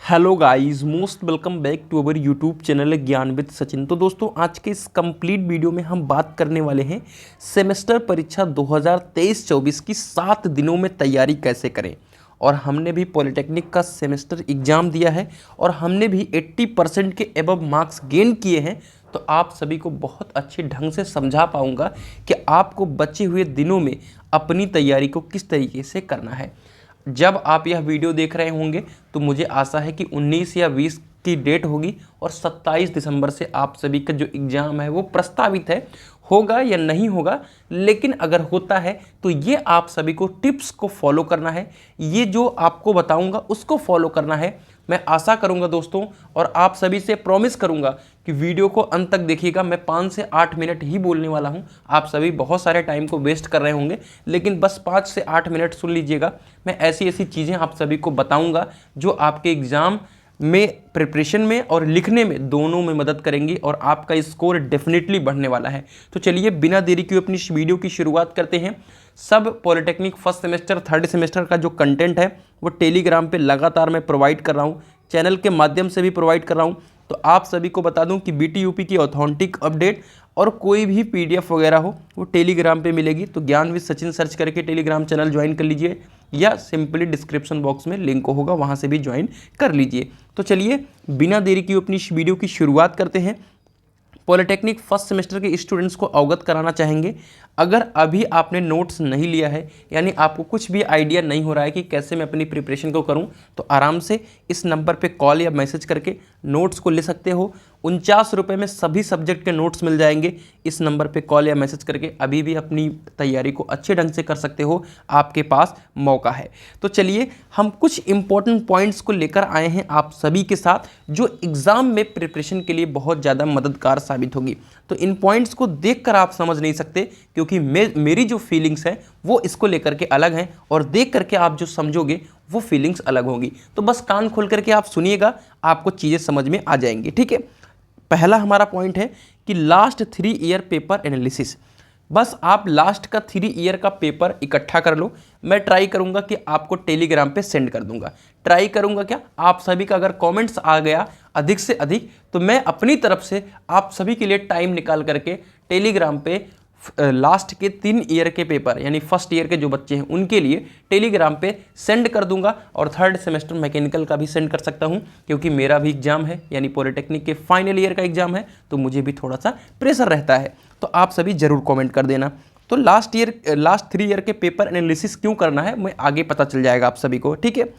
Hello guys, most welcome back to our YouTube channel Gyan with Sachin. तो दोस्तों, आज के इस कंप्लीट वीडियो में हम बात करने वाले हैं सेमेस्टर परीक्षा 2023-24 की 7 दिनों में तैयारी कैसे करें। और हमने भी पॉलिटेक्निक का सेमेस्टर एग्ज़ाम दिया है और हमने भी 80% के एबव मार्क्स गेन किए हैं। तो आप सभी को बहुत अच्छे ढंग से समझा पाऊंगा कि आपको बचे हुए दिनों में अपनी तैयारी को किस तरीके से करना है। जब आप यह वीडियो देख रहे होंगे तो मुझे आशा है कि 19 या 20 की डेट होगी और 27 दिसंबर से आप सभी का जो एग्ज़ाम है वो प्रस्तावित है। होगा या नहीं होगा, लेकिन अगर होता है तो ये आप सभी को टिप्स को फॉलो करना है। ये जो आपको बताऊंगा उसको फॉलो करना है। मैं आशा करूंगा दोस्तों, और आप सभी से प्रॉमिस करूंगा कि वीडियो को अंत तक देखिएगा। मैं 5 से 8 मिनट ही बोलने वाला हूं। आप सभी बहुत सारे टाइम को वेस्ट कर रहे होंगे, लेकिन बस 5 से 8 मिनट सुन लीजिएगा। मैं ऐसी ऐसी चीज़ें आप सभी को बताऊंगा जो आपके एग्ज़ाम में, प्रिपरेशन में और लिखने में दोनों में मदद करेंगी और आपका स्कोर डेफिनेटली बढ़ने वाला है। तो चलिए बिना देरी किए अपनी इस वीडियो की शुरुआत करते हैं। सब polytechnic first semester, third semester का जो कंटेंट है वो टेलीग्राम पे लगातार मैं प्रोवाइड कर रहा हूँ, चैनल के माध्यम से भी प्रोवाइड कर रहा हूँ। तो आप सभी को बता दूं कि बीटीयूपी की ऑथेंटिक अपडेट और कोई भी पीडीएफ वगैरह हो वो टेलीग्राम पे मिलेगी। तो ज्ञान विद सचिन सर्च करके टेलीग्राम चैनल ज्वाइन कर लीजिए, या सिंपली डिस्क्रिप्शन बॉक्स में लिंक होगा, वहाँ से भी ज्वाइन कर लीजिए। तो चलिए बिना देरी किए अपनी इस वीडियो की शुरुआत करते हैं। पॉलिटेक्निक फर्स्ट सेमेस्टर के स्टूडेंट्स को अवगत कराना चाहेंगे, अगर अभी आपने नोट्स नहीं लिया है, यानी आपको कुछ भी आइडिया नहीं हो रहा है कि कैसे मैं अपनी प्रिपरेशन को करूं, तो आराम से इस नंबर पे कॉल या मैसेज करके नोट्स को ले सकते हो। 49 रुपये में सभी सब्जेक्ट के नोट्स मिल जाएंगे। इस नंबर पे कॉल या मैसेज करके अभी भी अपनी तैयारी को अच्छे ढंग से कर सकते हो, आपके पास मौका है। तो चलिए हम कुछ इंपॉर्टेंट पॉइंट्स को लेकर आए हैं आप सभी के साथ, जो एग्ज़ाम में प्रिपरेशन के लिए बहुत ज़्यादा मददगार साबित होगी। तो इन पॉइंट्स को देखकर आप समझ नहीं सकते, क्योंकि मेरी जो फीलिंग्स हैं वो इसको लेकर के अलग हैं, और देख करके आप जो समझोगे वो फीलिंग्स अलग होगी। तो बस कान खोल करके आप सुनिएगा, आपको चीज़ें समझ में आ जाएंगी। ठीक है, पहला हमारा पॉइंट है कि लास्ट 3 ईयर पेपर एनालिसिस। बस आप लास्ट का 3 ईयर का पेपर इकट्ठा कर लो। मैं ट्राई करूंगा कि आपको टेलीग्राम पे सेंड कर दूंगा। ट्राई करूंगा क्या, आप सभी का अगर कमेंट्स आ गया अधिक से अधिक, तो मैं अपनी तरफ से आप सभी के लिए टाइम निकाल करके टेलीग्राम पे लास्ट के 3 ईयर के पेपर, यानी फर्स्ट ईयर के जो बच्चे हैं उनके लिए टेलीग्राम पे सेंड कर दूंगा। और थर्ड सेमेस्टर मैकेनिकल का भी सेंड कर सकता हूं, क्योंकि मेरा भी एग्जाम है, यानी पॉलिटेक्निक के फाइनल ईयर का एग्जाम है, तो मुझे भी थोड़ा सा प्रेशर रहता है। तो आप सभी जरूर कमेंट कर देना। तो लास्ट 3 ईयर के पेपर एनालिसिस क्यों करना है, मैं आगे पता चल जाएगा आप सभी को। ठीक है,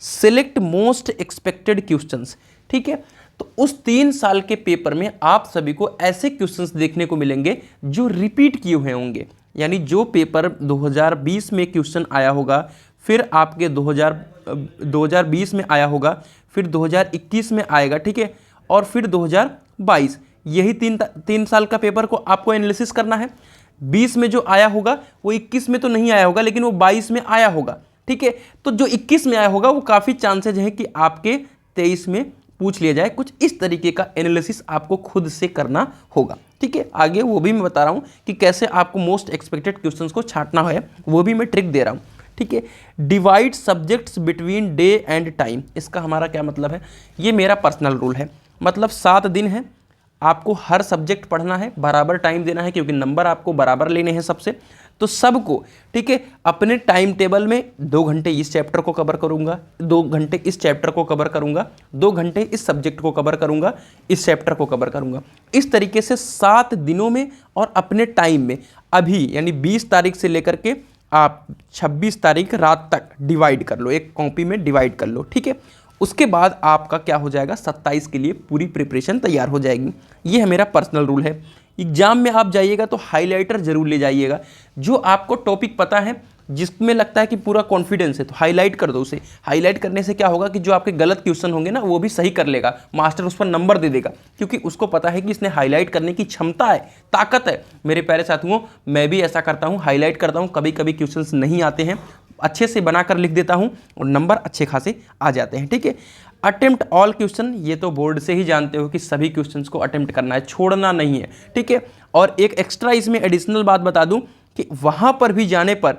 सिलेक्ट मोस्ट एक्सपेक्टेड क्वेश्चंस। ठीक है, तो उस 3 साल के पेपर में आप सभी को ऐसे क्वेश्चंस देखने को मिलेंगे जो रिपीट किए हुए होंगे। यानी जो पेपर 2020 में क्वेश्चन आया होगा, फिर आपके 2020 में आया होगा, फिर 2021 में आएगा, ठीक है, और फिर 2022, यही 3 साल का पेपर को आपको एनालिसिस करना है। 20 में जो आया होगा वो 21 में तो नहीं आया होगा, लेकिन वो 22 में आया होगा। ठीक है, तो जो 21 में आया होगा वो काफ़ी चांसेज हैं कि आपके 23 में पूछ लिया जाए। कुछ इस तरीके का एनालिसिस आपको खुद से करना होगा। ठीक है, आगे वो भी मैं बता रहा हूँ कि कैसे आपको मोस्ट एक्सपेक्टेड क्वेश्चंस को छांटना है, वो भी मैं ट्रिक दे रहा हूँ। ठीक है, divide subjects between day and time. इसका हमारा क्या मतलब है, ये मेरा पर्सनल रूल है। मतलब 7 दिन है, आपको हर सब्जेक्ट पढ़ना है, बराबर टाइम देना है, क्योंकि नंबर आपको बराबर लेने हैं सबसे। तो सबको, ठीक है, अपने टाइम टेबल में 2 घंटे इस चैप्टर को कवर करूंगा, 2 घंटे इस चैप्टर को कवर करूंगा, 2 घंटे इस सब्जेक्ट को कवर करूंगा, इस चैप्टर को कवर करूंगा। इस तरीके से 7 दिनों में और अपने टाइम में, अभी यानी 20 तारीख से लेकर के आप 26 तारीख रात तक डिवाइड कर लो, एक कॉपी में डिवाइड कर लो। ठीक है, उसके बाद आपका क्या हो जाएगा, 27 के लिए पूरी प्रिपरेशन तैयार हो जाएगी। ये है मेरा पर्सनल रूल है। एग्जाम में आप जाइएगा तो हाइलाइटर जरूर ले जाइएगा। जो आपको टॉपिक पता है, जिसमें लगता है कि पूरा कॉन्फिडेंस है, तो हाईलाइट कर दो उसे। हाईलाइट करने से क्या होगा कि जो आपके गलत क्वेश्चन होंगे ना, वो भी सही कर लेगा, मास्टर उस पर नंबर दे देगा, क्योंकि उसको पता है कि इसने हाईलाइट करने की क्षमता है, ताकत है। मेरे प्यारे साथियों, मैं भी ऐसा करता हूँ, हाईलाइट करता हूँ। कभी कभी क्वेश्चंस नहीं आते हैं, अच्छे से बनाकर लिख देता हूँ और नंबर अच्छे खासे आ जाते हैं। ठीक है, अटेम्प्ट ऑल क्वेश्चन, ये तो बोर्ड से ही जानते हो कि सभी क्वेश्चंस को अटेम्प्ट करना है, छोड़ना नहीं है। ठीक है, और एक एक्स्ट्रा इसमें एडिशनल बात बता दूं कि वहाँ पर भी जाने पर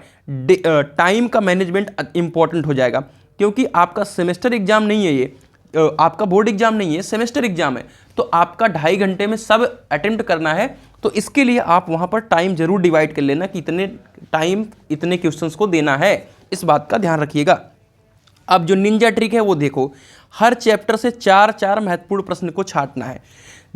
टाइम का मैनेजमेंट इंपॉर्टेंट हो जाएगा, क्योंकि आपका सेमेस्टर एग्जाम नहीं है ये, आपका बोर्ड एग्जाम नहीं है, सेमेस्टर एग्जाम है, तो आपका 2.5 घंटे में सब अटेम्प्ट करना है। तो इसके लिए आप वहाँ पर टाइम जरूर डिवाइड कर लेना कि इतने टाइम इतने क्वेश्चंस को देना है, इस बात का ध्यान रखिएगा। अब जो निंजा ट्रिक है वो देखो, हर चैप्टर से 4 महत्वपूर्ण प्रश्न को छांटना है।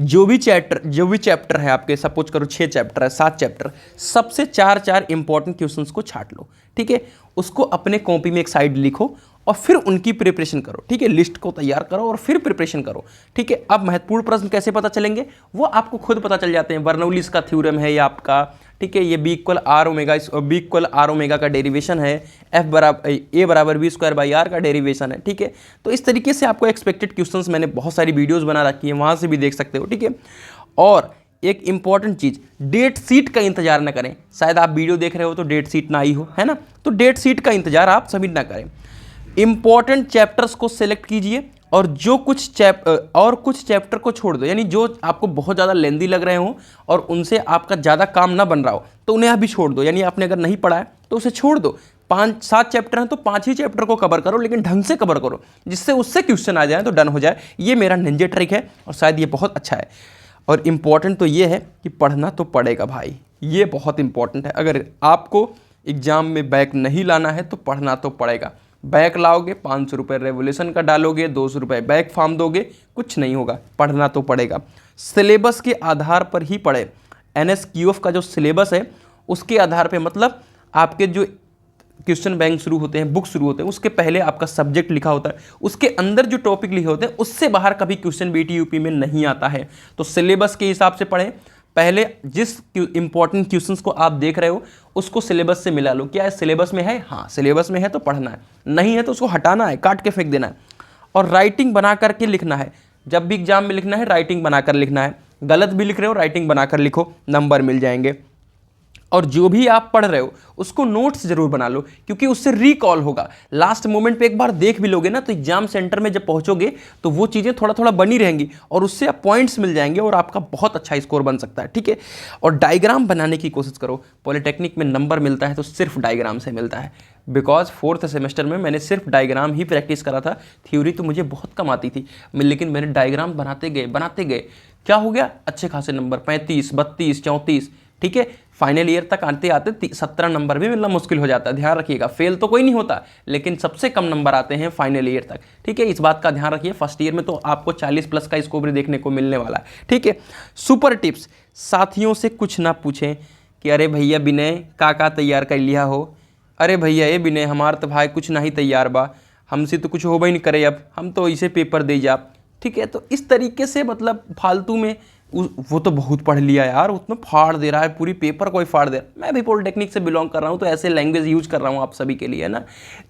जो भी चैप्टर है आपके, सपोज करो 6 चैप्टर है, 7 चैप्टर, सबसे 4 इंपॉर्टेंट क्वेश्चंस को छांट लो, ठीक है। उसको अपने कॉपी में एक साइड लिखो और फिर उनकी प्रिपरेशन करो, ठीक है। लिस्ट को तैयार करो और फिर प्रिपरेशन करो, ठीक है। अब महत्वपूर्ण प्रश्न कैसे पता चलेंगे, वो आपको खुद पता चल जाते हैं। बर्नौलीज का थ्योरम है ये आपका, ठीक है। ये बी इक्वल आर ओमेगा का डेरिवेशन है, ए बराबर बी स्क्वायर बाई आर का डेरिवेशन है, ठीक है। तो इस तरीके से आपको एक्सपेक्टेड क्वेश्चंस मैंने बहुत सारी वीडियोस बना रखी है, वहाँ से भी देख सकते हो, ठीक है। और एक इंपॉर्टेंट चीज, डेट शीट का इंतजार ना करें। शायद आप वीडियो देख रहे हो तो डेट शीट ना आई हो, है ना, तो डेट शीट का इंतजार आप सभी ना करें। इंपॉर्टेंट चैप्टर्स को सिलेक्ट कीजिए और कुछ चैप्टर को छोड़ दो, यानी जो आपको बहुत ज़्यादा लेंदी लग रहे हो और उनसे आपका ज़्यादा काम ना बन रहा हो तो उन्हें अभी छोड़ दो। यानी आपने अगर नहीं पढ़ा है तो उसे छोड़ दो। 5-7 चैप्टर हैं तो 5 ही चैप्टर को कवर करो, लेकिन ढंग से कवर करो, जिससे उससे क्वेश्चन आ जाए तो डन हो जाए। ये मेरा निंजा ट्रिक है और शायद ये बहुत अच्छा है। और इम्पॉर्टेंट तो ये है कि पढ़ना तो पड़ेगा भाई, ये बहुत इंपॉर्टेंट है। अगर आपको एग्जाम में बैक नहीं लाना है तो पढ़ना तो पड़ेगा। बैक लाओगे 500 रुपये रेवोल्यूशन का डालोगे, 200 रुपये बैक फार्म दोगे, कुछ नहीं होगा, पढ़ना तो पड़ेगा। सिलेबस के आधार पर ही पढ़े। NSQF का जो सिलेबस है उसके आधार पे, मतलब आपके जो क्वेश्चन बैंक शुरू होते हैं, बुक शुरू होते हैं, उसके पहले आपका सब्जेक्ट लिखा होता है, उसके अंदर जो टॉपिक लिखे होते हैं उससे बाहर कभी क्वेश्चन BTUP में नहीं आता है। तो सिलेबस के हिसाब से पढ़ें। पहले जिस इंपॉर्टेंट क्वेश्चंस को आप देख रहे हो उसको सिलेबस से मिला लो। क्या है, सिलेबस में है? हाँ, सिलेबस में है तो पढ़ना है, नहीं है तो उसको हटाना है, काट के फेंक देना है। और राइटिंग बना करके लिखना है। जब भी एग्जाम में लिखना है राइटिंग बनाकर लिखना है। गलत भी लिख रहे हो राइटिंग बनाकर लिखो, नंबर मिल जाएंगे। और जो भी आप पढ़ रहे हो उसको नोट्स जरूर बना लो, क्योंकि उससे रिकॉल होगा। लास्ट मोमेंट पे एक बार देख भी लोगे ना तो एग्जाम सेंटर में जब पहुंचोगे तो वो चीज़ें थोड़ा थोड़ा बनी रहेंगी और उससे आप पॉइंट्स मिल जाएंगे और आपका बहुत अच्छा स्कोर बन सकता है, ठीक है। और डायग्राम बनाने की कोशिश करो। पॉलिटेक्निक में नंबर मिलता है तो सिर्फ डायग्राम से मिलता है, बिकॉज 4th सेमेस्टर में मैंने सिर्फ डायग्राम ही प्रैक्टिस करा था। थ्योरी तो मुझे बहुत कम आती थी, लेकिन मैंने डायग्राम बनाते गए, क्या हो गया, अच्छे खासे नंबर 35, 32, 34, ठीक है। फाइनल ईयर तक आते आते 17 नंबर भी मिलना मुश्किल हो जाता है। ध्यान रखिएगा, फेल तो कोई नहीं होता, लेकिन सबसे कम नंबर आते हैं फाइनल ईयर तक, ठीक है। इस बात का ध्यान रखिए। फर्स्ट ईयर में तो आपको 40+ का स्कोर भी देखने को मिलने वाला है, ठीक है। सुपर टिप्स, साथियों से कुछ ना पूछें कि अरे भैया विनय का तैयार कर लिया हो, अरे भैया ये विनय हमार तो भाई कुछ नहीं तैयार बा, हमसे तो कुछ हो ही नहीं करे, अब हम तो इसे पेपर दे जा, ठीक है। तो इस तरीके से मतलब फालतू में वो तो बहुत पढ़ लिया यार, उसमें फाड़ दे रहा है, पूरी पेपर कोई फाड़ दे रहा है। मैं भी पॉलिटेक्निक से बिलोंग कर रहा हूँ तो ऐसे लैंग्वेज यूज कर रहा हूँ आप सभी के लिए, है ना।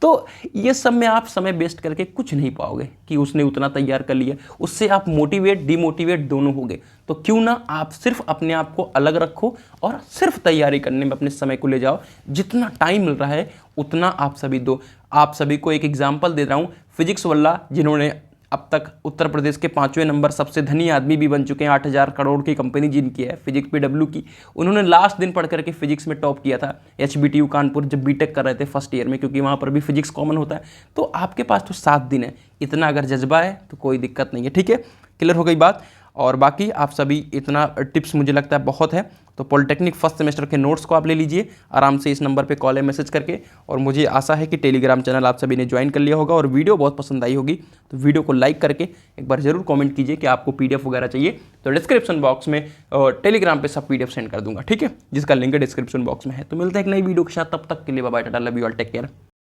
तो ये सब में आप समय वेस्ट करके कुछ नहीं पाओगे कि उसने उतना तैयार कर लिया। उससे आप मोटिवेट डिमोटिवेट दोनों होगे। तो क्यों ना आप सिर्फ अपने आप को अलग रखो और सिर्फ तैयारी करने में अपने समय को ले जाओ। जितना टाइम मिल रहा है उतना आप सभी दो। आप सभी को एक एग्जाम्पल दे रहा हूँ, फिजिक्स वाला जिन्होंने अब तक उत्तर प्रदेश के 5वें नंबर सबसे धनी आदमी भी बन चुके हैं, 8,000 करोड़ की कंपनी जिनकी है फिजिक्स PW की, उन्होंने लास्ट दिन पढ़ करके फिजिक्स में टॉप किया था HBTU कानपुर जब बीटेक कर रहे थे फर्स्ट ईयर में, क्योंकि वहाँ पर भी फिजिक्स कॉमन होता है। तो आपके पास तो 7 दिन है, इतना अगर जज्बा है तो कोई दिक्कत नहीं है, ठीक है। क्लियर हो गई बात। और बाकी आप सभी इतना टिप्स मुझे लगता है बहुत है। तो पॉलिटेक्निक फर्स्ट सेमेस्टर के नोट्स को आप ले लीजिए आराम से इस नंबर पे कॉल या मैसेज करके। और मुझे आशा है कि टेलीग्राम चैनल आप सभी ने ज्वाइन कर लिया होगा और वीडियो बहुत पसंद आई होगी। तो वीडियो को लाइक करके एक बार जरूर कमेंट कीजिए कि आपको PDF वगैरह चाहिए तो डिस्क्रिप्शन बॉक्स में टेलीग्राम पे सब PDF सेंड कर दूंगा, ठीक है, जिसका लिंक डिस्क्रिप्शन बॉक्स में है। तो मिलते हैं एक नई वीडियो के साथ, तब तक के लिए bye bye, tata, love you all, take care.